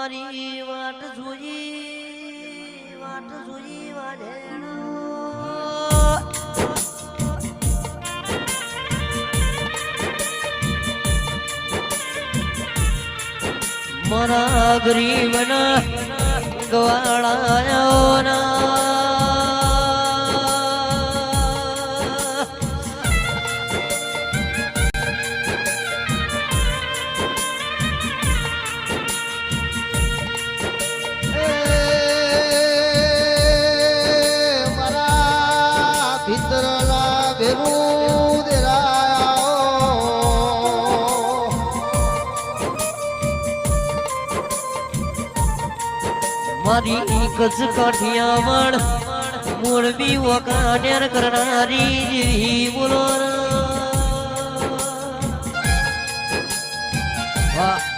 મારી વાટ જોઈ વાઢેણો મારા ગરીબના ગવાળાયો ના મારી કચ્છ કાઠિયાવાડ મોરબી વકાનેર કરનારી જેવી બોલો વાહ